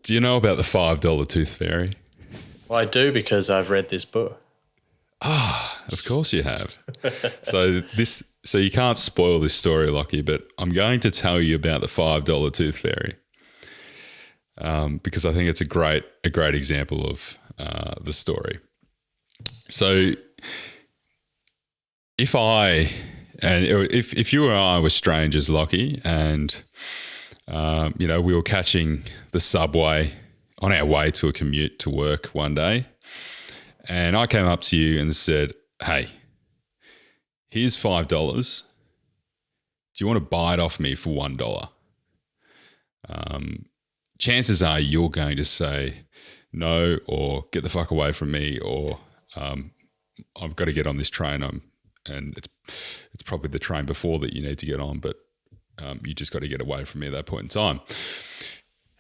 Do you know about the $5 tooth fairy? Well, I do because I've read this book. Of course you have. So you can't spoil this story, Lockie, but I'm going to tell you about the $5 tooth fairy because I think it's a great example of the story. So if you or I were strangers, Lockie, and we were catching the subway on our way to a commute to work one day, and I came up to you and said, "Hey, here's $5. Do you want to buy it off me for $1? Chances are you're going to say no, or get the fuck away from me, or I've got to get on this train. And it's probably the train before that you need to get on, but you just got to get away from me at that point in time."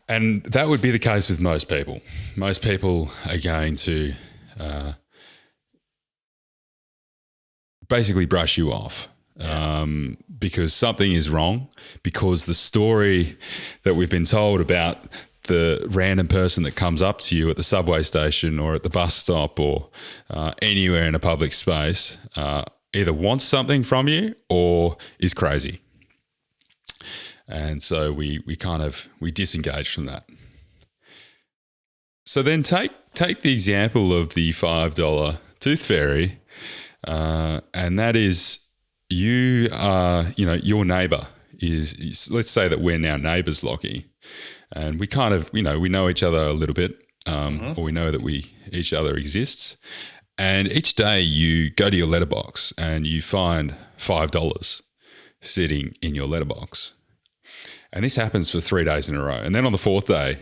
And that would be the case with most people. Most people are going to basically brush you off because something is wrong, because the story that we've been told about the random person that comes up to you at the subway station or at the bus stop or anywhere in a public space either wants something from you or is crazy. And so we disengage from that. So then take the example of the $5 tooth fairy, and that is you are, your neighbour is, let's say that we're now neighbours, Lockie, and we we know each other a little bit, or we know that each other exists. And each day you go to your letterbox and you find $5 sitting in your letterbox. And this happens for 3 days in a row. And then on the fourth day,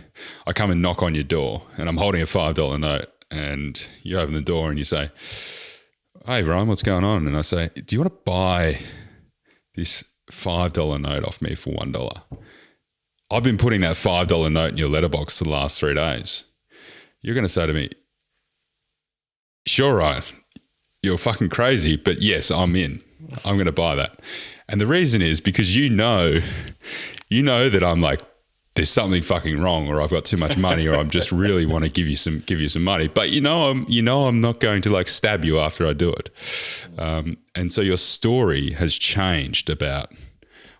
I come and knock on your door and I'm holding a $5 note, and you open the door and you say, "Hey, Ryan, what's going on?" And I say, "Do you want to buy this $5 note off me for $1? I've been putting that $5 note in your letterbox for the last 3 days." You're going to say to me, "Sure, Ryan, you're fucking crazy, but yes, I'm in. I'm going to buy that." And the reason is because you know that I'm like, there's something fucking wrong, or I've got too much money, or I'm just really want to give you some money. But I'm not going to like stab you after I do it. And so your story has changed about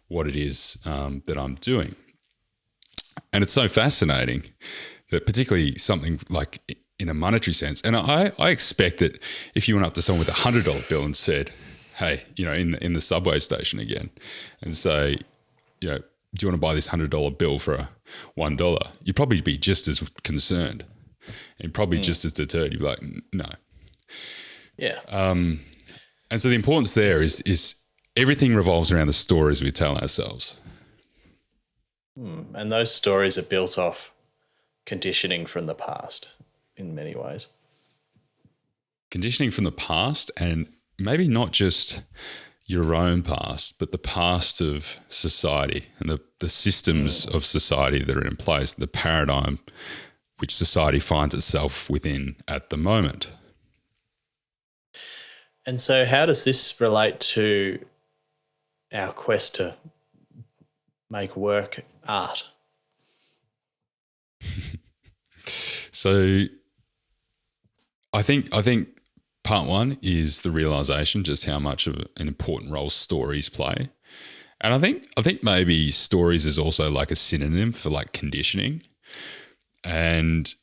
what it is that I'm doing. And it's so fascinating that, particularly something like in a monetary sense. And I expect that if you went up to someone with a $100 bill and said, "Hey, in the subway station again," and say, "Do you want to buy this $100 bill for $1? You'd probably be just as concerned and probably just as deterred. You'd be like, "No." Yeah. And so the importance there is everything revolves around the stories we tell ourselves. And those stories are built off conditioning from the past in many ways. Conditioning from the past, and maybe not just your own past, but the past of society and the systems of society that are in place, the paradigm which society finds itself within at the moment. And so how does this relate to our quest to make work art? So I think part one is the realization just how much of an important role stories play. And I think maybe stories is also like a synonym for like conditioning. And,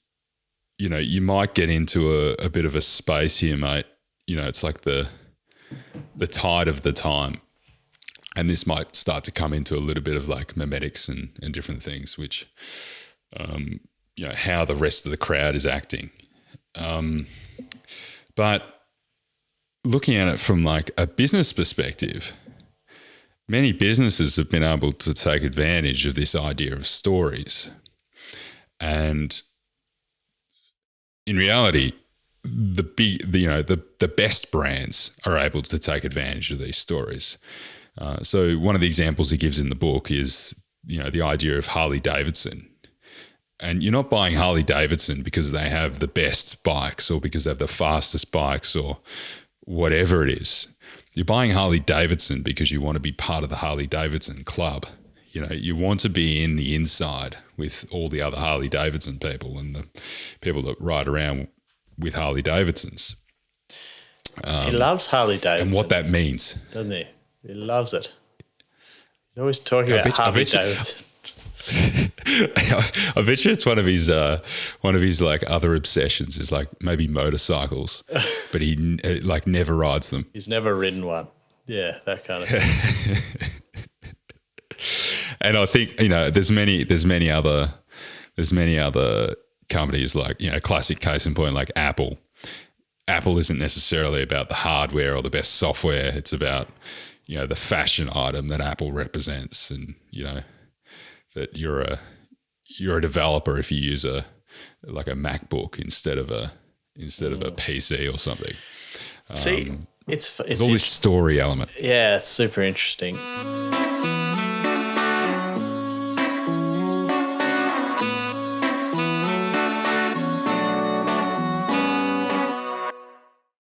you might get into a bit of a space here, mate. It's like the tide of the time. And this might start to come into a little bit of like memetics and different things, which, how the rest of the crowd is acting. But looking at it from like a business perspective, many businesses have been able to take advantage of this idea of stories. And in reality, the best brands are able to take advantage of these stories. So one of the examples he gives in the book is, the idea of Harley Davidson. And you're not buying Harley Davidson because they have the best bikes or because they have the fastest bikes or whatever it is. You're buying Harley Davidson because you want to be part of the Harley Davidson club. You know, you want to be in the inside with all the other Harley Davidson people and the people that ride around with Harley Davidsons. He loves Harley Davidson. And what that means. Doesn't he? He loves it. He's always talking about Harley Davidson. I bet you it's one of his like other obsessions is like maybe motorcycles, but he like never rides them. He's never ridden one. Yeah, that kind of thing. And I think, you know, there's many other companies like, you know, classic case in point like Apple. Apple isn't necessarily about the hardware or the best software. It's about, you know, the fashion item that Apple represents, and, you know, that you're a developer if you use a MacBook instead of a PC or something. See, it's there's all this story element. Yeah, it's super interesting.